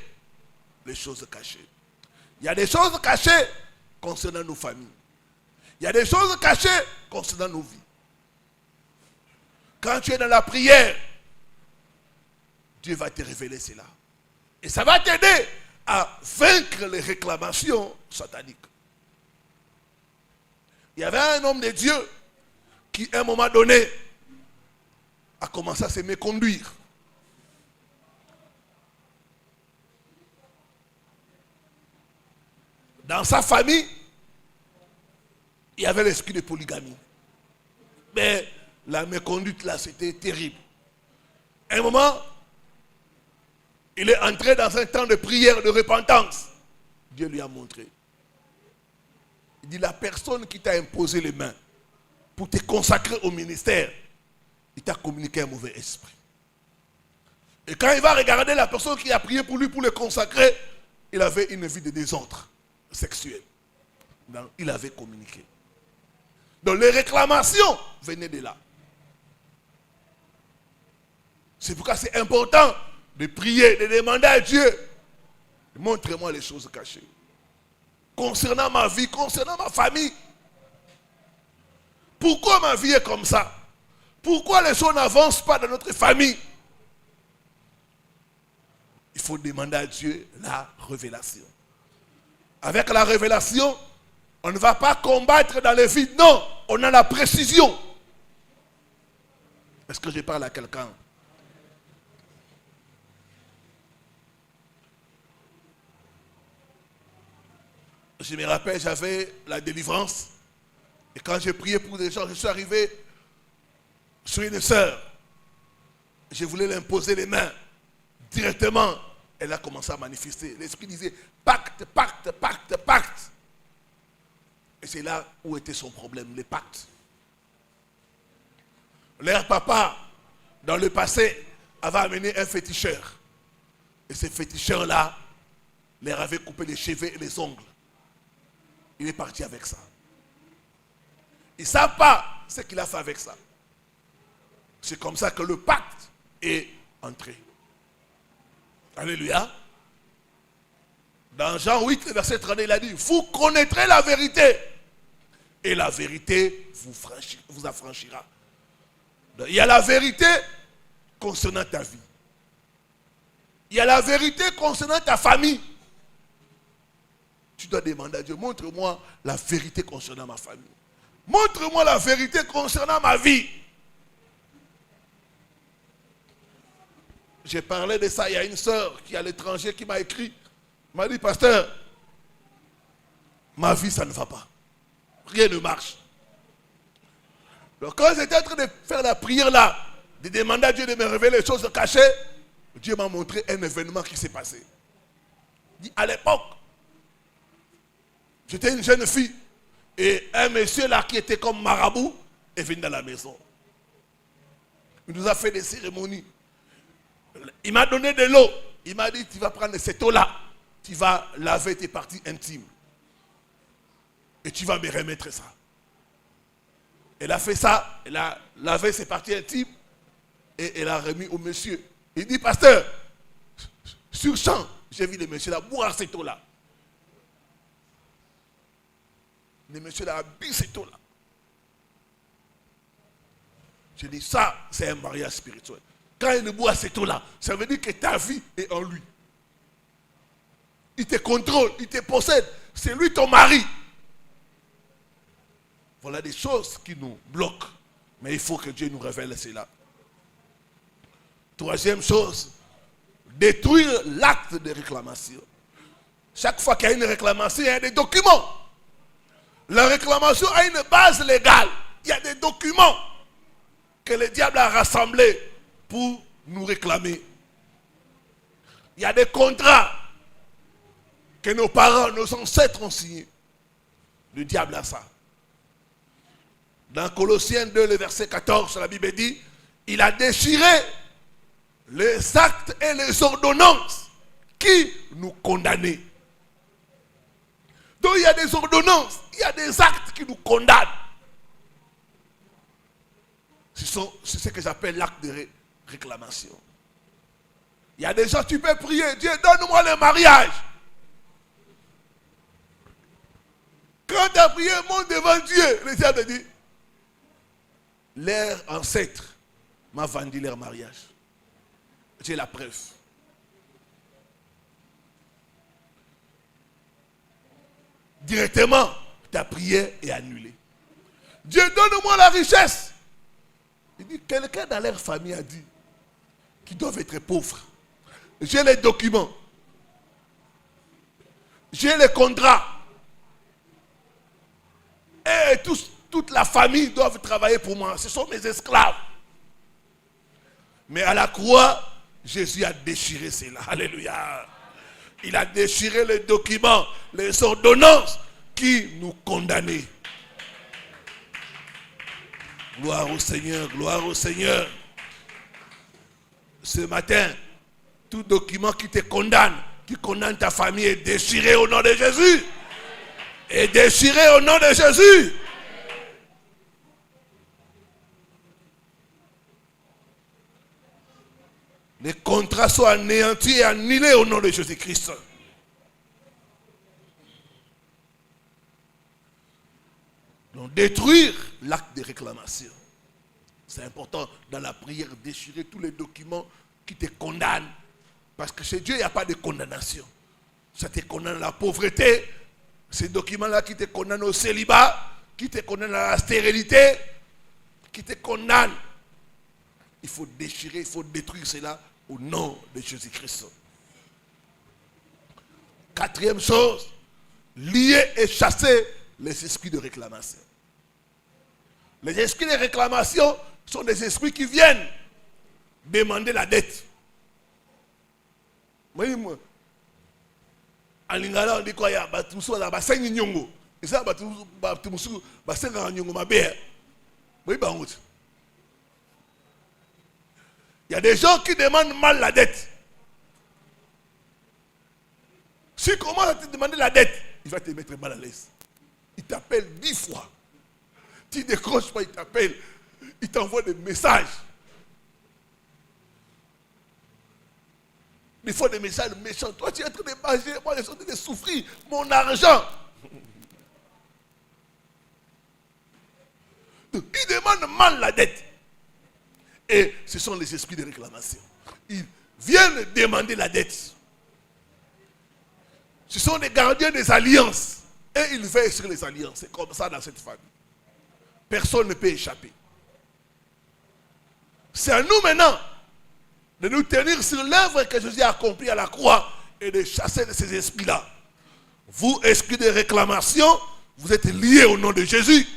S1: les choses cachées. Il y a des choses cachées concernant nos familles. Il y a des choses cachées concernant nos vies. Quand tu es dans la prière, Dieu va te révéler cela. Et ça va t'aider à vaincre les réclamations sataniques. Il y avait un homme de Dieu qui, à un moment donné, a commencé à se méconduire. Dans sa famille, il y avait l'esprit de polygamie. Mais la méconduite là, c'était terrible. À un moment, il est entré dans un temps de prière, de repentance. Dieu lui a montré. Il dit, la personne qui t'a imposé les mains pour te consacrer au ministère, il t'a communiqué un mauvais esprit. Et quand il va regarder la personne qui a prié pour lui pour le consacrer, il avait une vie de désordre sexuel. Donc, il avait communiqué. Donc les réclamations venaient de là. C'est pourquoi c'est important de prier, de demander à Dieu, montre-moi les choses cachées. Concernant ma vie, concernant ma famille. Pourquoi ma vie est comme ça? Pourquoi les choses n'avancent pas dans notre famille? Il faut demander à Dieu la révélation. Avec la révélation, on ne va pas combattre dans le vide. Non, on a la précision. Est-ce que je parle à quelqu'un? Je me rappelle, j'avais la délivrance. Et quand j'ai prié pour des gens, je suis arrivé sur une sœur. Je voulais l'imposer les mains. Directement, elle a commencé à manifester. L'esprit disait, pacte, pacte, pacte, pacte. Et c'est là où était son problème, les pactes. Leur papa, dans le passé, avait amené un féticheur. Et ce féticheur-là, leur avait coupé les cheveux et les ongles. Il est parti avec ça. Ils ne savent pas ce qu'il a fait avec ça. C'est comme ça que le pacte est entré. Alléluia. Dans Jean 8, verset 32, il a dit, vous connaîtrez la vérité. Et la vérité vous affranchira. Donc, il y a la vérité concernant ta vie. Il y a la vérité concernant ta famille. Tu dois demander à Dieu, montre-moi la vérité concernant ma famille. Montre-moi la vérité concernant ma vie. J'ai parlé de ça, il y a une sœur qui est à l'étranger qui m'a écrit. Elle m'a dit, pasteur, ma vie ça ne va pas. Rien ne marche. Donc quand j'étais en train de faire la prière là, de demander à Dieu de me révéler les choses cachées, Dieu m'a montré un événement qui s'est passé. Il dit, à l'époque, j'étais une jeune fille et un monsieur là qui était comme marabout est venu dans la maison. Il nous a fait des cérémonies. Il m'a donné de l'eau. Il m'a dit, tu vas prendre cette eau-là. Tu vas laver tes parties intimes. Et tu vas me remettre ça. Elle a fait ça. Elle a lavé ses parties intimes. Et elle a remis au monsieur. Il dit, pasteur, sur champ, j'ai vu le monsieur là boire cette eau-là. Le monsieur là a bu cette eau-là. Je dis, ça, c'est un mariage spirituel. Quand il boit cette eau-là, ça veut dire que ta vie est en lui. Il te contrôle, il te possède. C'est lui ton mari. Voilà des choses qui nous bloquent. Mais il faut que Dieu nous révèle cela. Troisième chose, détruire l'acte de réclamation. Chaque fois qu'il y a une réclamation, il y a des documents. La réclamation a une base légale. Il y a des documents que le diable a rassemblés pour nous réclamer. Il y a des contrats que nos parents, nos ancêtres ont signés. Le diable a ça. Dans Colossiens 2, le verset 14, la Bible dit, il a déchiré les actes et les ordonnances qui nous condamnaient. Donc il y a des ordonnances, il y a des actes qui nous condamnent. C'est ce que j'appelle l'acte de réclamation. Il y a des gens, tu peux prier, Dieu, donne-moi le mariage. Quand tu as prié, monte devant Dieu. Le diable dit, leurs ancêtres m'a vendu leur mariage. J'ai la preuve. Directement, ta prière est annulée. Dieu, donne-moi la richesse. Il dit, quelqu'un dans leur famille a dit qu'ils doivent être pauvres. J'ai les documents. J'ai les contrats. Et toute la famille doit travailler pour moi. Ce sont mes esclaves. Mais à la croix, Jésus a déchiré cela. Alléluia. Il a déchiré les documents, les ordonnances qui nous condamnaient. Gloire au Seigneur, gloire au Seigneur. Ce matin, tout document qui te condamne, qui condamne ta famille est déchiré au nom de Jésus. Est déchiré au nom de Jésus. Les contrats sont anéantis et annulés au nom de Jésus-Christ. Donc détruire l'acte de réclamation. C'est important dans la prière, déchirer tous les documents qui te condamnent. Parce que chez Dieu, il n'y a pas de condamnation. Ça te condamne à la pauvreté. Ces documents-là qui te condamnent au célibat, qui te condamnent à la stérilité, qui te condamnent. Il faut déchirer, il faut détruire cela au nom de Jésus-Christ. Quatrième chose, lier et chasser les esprits de réclamation. Les esprits de réclamation sont des esprits qui viennent demander la dette. En lingala on dit quoi, il y a batuso la basengi nyongo. Et ça batuso basenga nyongo mabé. Oui bah on. Il y a des gens qui demandent mal la dette. Si tu commences à te demander la dette, il va te mettre mal à l'aise. Il t'appelle 10 fois. Tu ne décroches pas, il t'appelle. Il t'envoie des messages. Il faut des messages méchants. Toi, tu es en train de manger. Moi, je suis en train de souffrir. Mon argent. Il demande mal la dette. Et ce sont les esprits de réclamation. Ils viennent demander la dette. Ce sont des gardiens des alliances. Et ils veillent sur les alliances. C'est comme ça dans cette famille. Personne ne peut échapper. C'est à nous maintenant de nous tenir sur l'œuvre que Jésus a accomplie à la croix et de chasser de ces esprits-là. Vous, esprits de réclamation, vous êtes liés au nom de Jésus.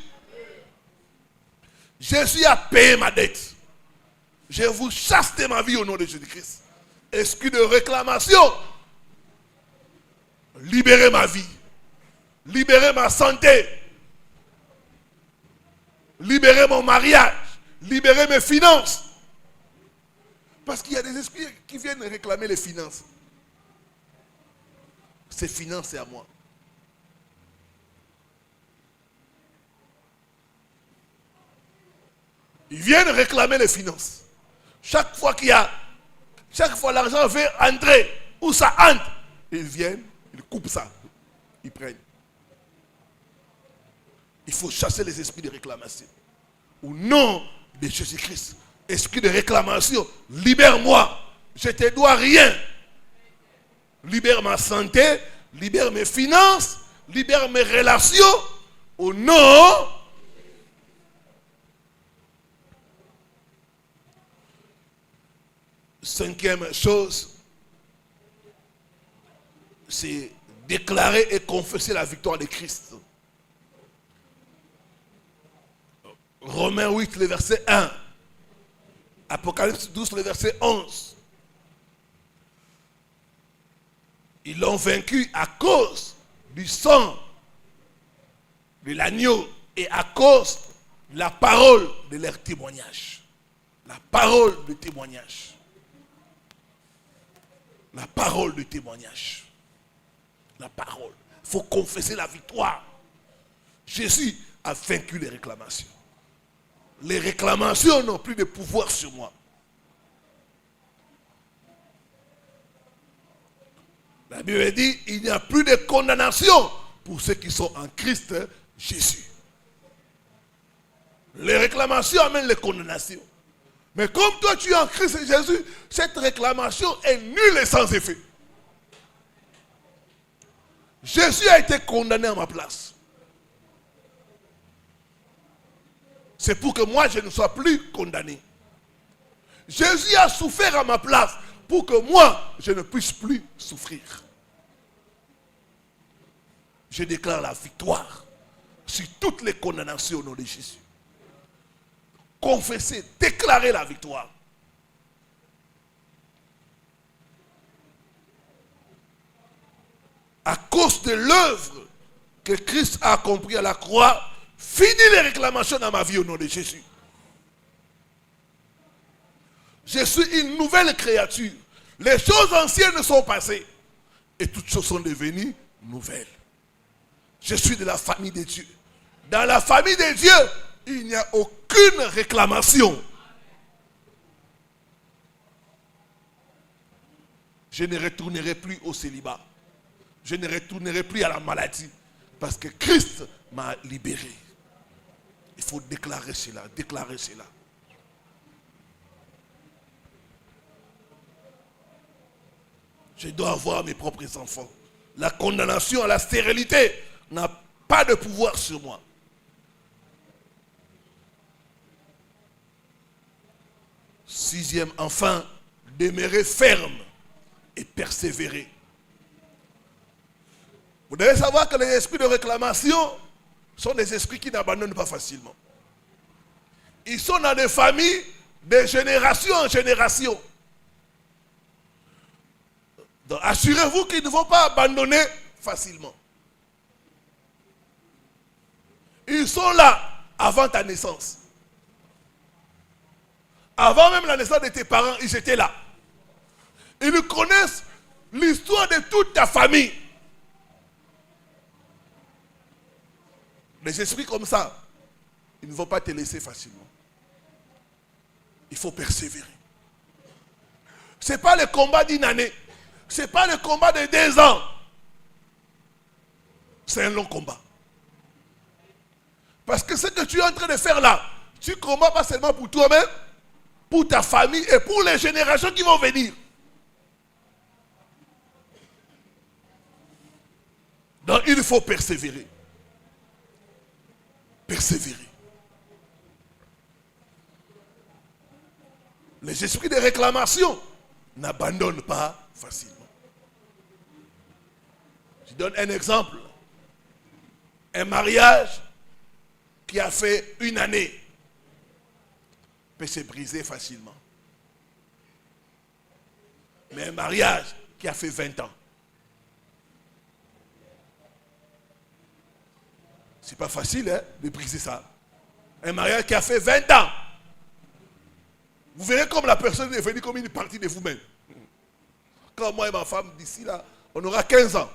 S1: Jésus a payé ma dette. Je vous chasse de ma vie au nom de Jésus-Christ. Esprit de réclamation, libérez ma vie, libérez ma santé, libérez mon mariage, libérez mes finances. Parce qu'il y a des esprits qui viennent réclamer les finances. Ces finances, c'est à moi. Ils viennent réclamer les finances. Chaque fois l'argent veut entrer, ou ça entre, ils viennent, ils coupent ça, ils prennent. Il faut chasser les esprits de réclamation. Au nom de Jésus-Christ, esprit de réclamation, libère-moi, je ne te dois rien. Libère ma santé, libère mes finances, libère mes relations, au nom. Cinquième chose, c'est déclarer et confesser la victoire de Christ. Romains 8, le verset 1. Apocalypse 12, le verset 11. Ils l'ont vaincu à cause du sang de l'agneau et à cause de la parole de leur témoignage. La parole de témoignage. La parole de témoignage. La parole. Il faut confesser la victoire. Jésus a vaincu les réclamations. Les réclamations n'ont plus de pouvoir sur moi. La Bible dit, il n'y a plus de condamnation pour ceux qui sont en Christ Jésus. Les réclamations amènent les condamnations. Mais comme toi tu es en Christ Jésus, cette réclamation est nulle et sans effet. Jésus a été condamné à ma place. C'est pour que moi je ne sois plus condamné. Jésus a souffert à ma place pour que moi je ne puisse plus souffrir. Je déclare la victoire sur toutes les condamnations au nom de Jésus. Confesser, déclarer la victoire. À cause de l'œuvre que Christ a accomplie à la croix, fini les réclamations dans ma vie au nom de Jésus. Je suis une nouvelle créature. Les choses anciennes sont passées et toutes choses sont devenues nouvelles. Je suis de la famille de Dieu. Dans la famille de Dieu, il n'y a aucune réclamation. Je ne retournerai plus au célibat. Je ne retournerai plus à la maladie. Parce que Christ m'a libéré. Il faut déclarer cela, déclarer cela. Je dois avoir mes propres enfants. La condamnation à la stérilité n'a pas de pouvoir sur moi. Sixième, enfin, demeurer ferme et persévérer. Vous devez savoir que les esprits de réclamation sont des esprits qui n'abandonnent pas facilement. Ils sont dans des familles de génération en génération. Donc assurez-vous qu'ils ne vont pas abandonner facilement. Ils sont là avant ta naissance. Avant même la naissance de tes parents, ils étaient là. Ils connaissent l'histoire de toute ta famille. Les esprits comme ça, ils ne vont pas te laisser facilement. Il faut persévérer. Ce n'est pas le combat d'une année. Ce n'est pas le combat de 2 ans. C'est un long combat. Parce que ce que tu es en train de faire là, tu combats pas seulement pour toi-même, pour ta famille et pour les générations qui vont venir. Donc il faut persévérer. Persévérer. Les esprits de réclamation n'abandonnent pas facilement. Je donne un exemple. Un mariage qui a fait 1 année peut se briser facilement. Mais un mariage qui a fait 20 ans, c'est pas facile de briser ça. Un mariage qui a fait 20 ans, vous verrez comme la personne est venue comme une partie de vous-même. Quand moi et ma femme d'ici là, on aura 15 ans.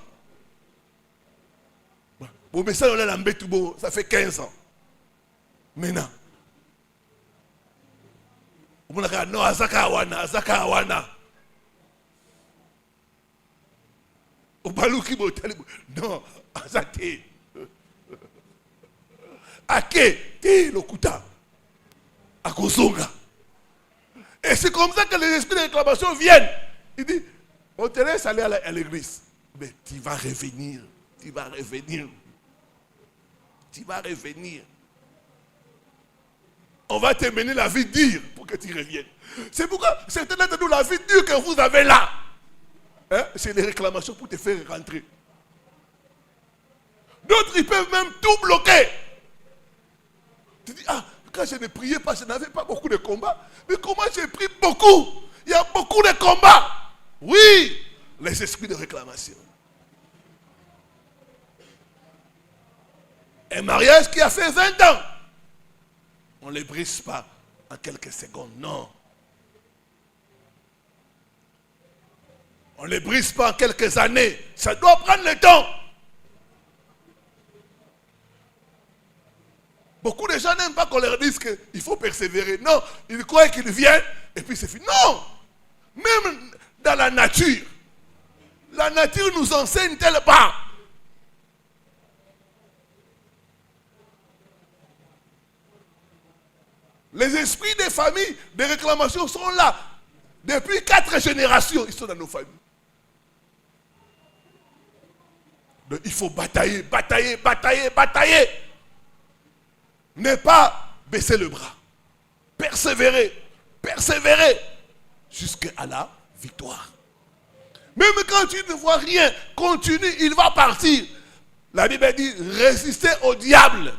S1: Bon, mais ça, on a l'ambétoubo, ça fait 15 ans. Maintenant. On a dit non, Azaka Awana. Non, Azate. Ake, te lokuta. Akozonga. Et c'est comme ça que les esprits de réclamation viennent. Il dit, on te laisse aller à l'église. Mais tu vas revenir. Tu vas revenir. Tu vas revenir. On va te mener la vie dure pour que tu reviennes. C'est pourquoi certains d'entre nous, la vie dure que vous avez là, c'est les réclamations pour te faire rentrer. D'autres, ils peuvent même tout bloquer. Tu dis, ah, quand je ne priais pas, je n'avais pas beaucoup de combats. Mais comment j'ai pris beaucoup? Il y a beaucoup de combats. Oui, les esprits de réclamation. Un mariage qui a fait 20 ans, on ne les brise pas en quelques secondes, non. On ne les brise pas en quelques années. Ça doit prendre le temps. Beaucoup de gens n'aiment pas qu'on leur dise qu'il faut persévérer. Non, ils croient qu'ils viennent et puis c'est fini. Non, même dans la nature nous enseigne-t-elle pas? Les esprits des familles de réclamation sont là. Depuis 4 générations, ils sont dans nos familles. Donc, il faut batailler, batailler, batailler, batailler. Ne pas baisser le bras. Persévérer, persévérer jusqu'à la victoire. Même quand tu ne vois rien, continue, il va partir. La Bible dit, résistez au diable.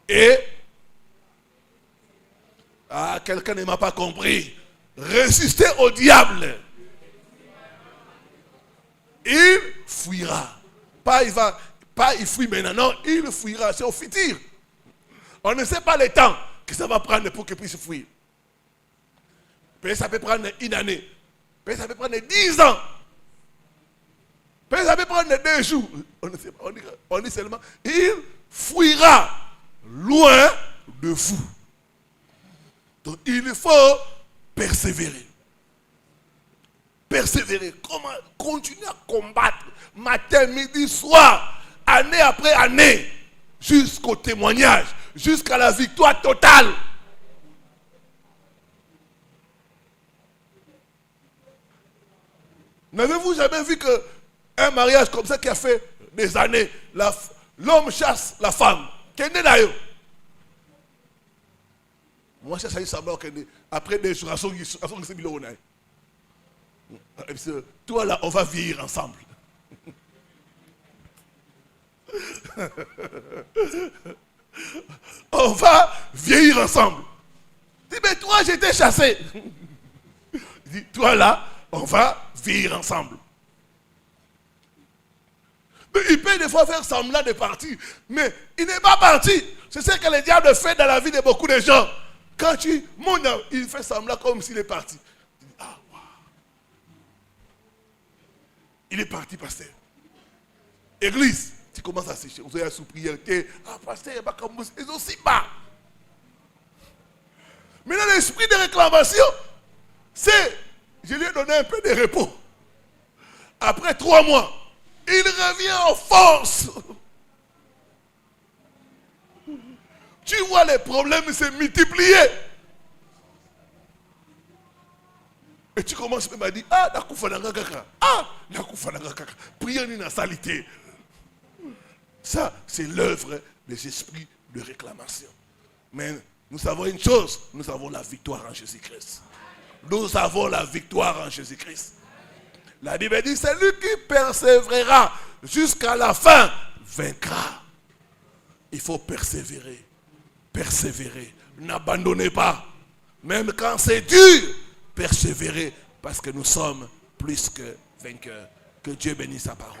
S1: Et, quelqu'un ne m'a pas compris. Résistez au diable. Il fuira. Pas il fuit maintenant, non, il fuira. C'est au futur. On ne sait pas le temps que ça va prendre pour qu'il puisse fuir. Peut-être ça peut prendre 1 année. Peut-être ça peut prendre 10 ans. Peut-être ça peut prendre 2 jours. On ne sait pas. On dit seulement, il fuira loin de vous. Donc il faut persévérer. Persévérer. Comment continuer à combattre matin, midi, soir, année après année, jusqu'au témoignage, jusqu'à la victoire totale. N'avez-vous jamais vu qu'un mariage comme ça qui a fait des années, l'homme chasse la femme? Qu'est-ce que moi, je sais savoir qu'après des jours, toi là, on va vieillir ensemble. On va vieillir ensemble. Dis, mais toi, j'étais chassé. Dis, toi là, on va vieillir ensemble. Mais il peut des fois faire semblant de partir. Mais il n'est pas parti. C'est ce que le diable fait dans la vie de beaucoup de gens. Quand tu montes, il fait semblant comme s'il est parti. Tu dis, ah, wow. Il est parti, pasteur. Église, tu commences à sécher. Vous avez sous prière. Ah, pasteur, ils sont si bas. Maintenant, l'esprit de réclamation, c'est, je lui ai donné un peu de repos. Après 3 mois, il revient en force. Tu vois les problèmes se multiplier. Et tu commences même à dire, ah, prière ni na salité. Ça, c'est l'œuvre des esprits de réclamation. Mais nous savons une chose, nous avons la victoire en Jésus-Christ. Nous avons la victoire en Jésus-Christ. La Bible dit, celui qui persévérera jusqu'à la fin vaincra. Il faut persévérer. Persévérer. N'abandonnez pas. Même quand c'est dur, persévérer. Parce que nous sommes plus que vainqueurs. Que Dieu bénisse sa parole.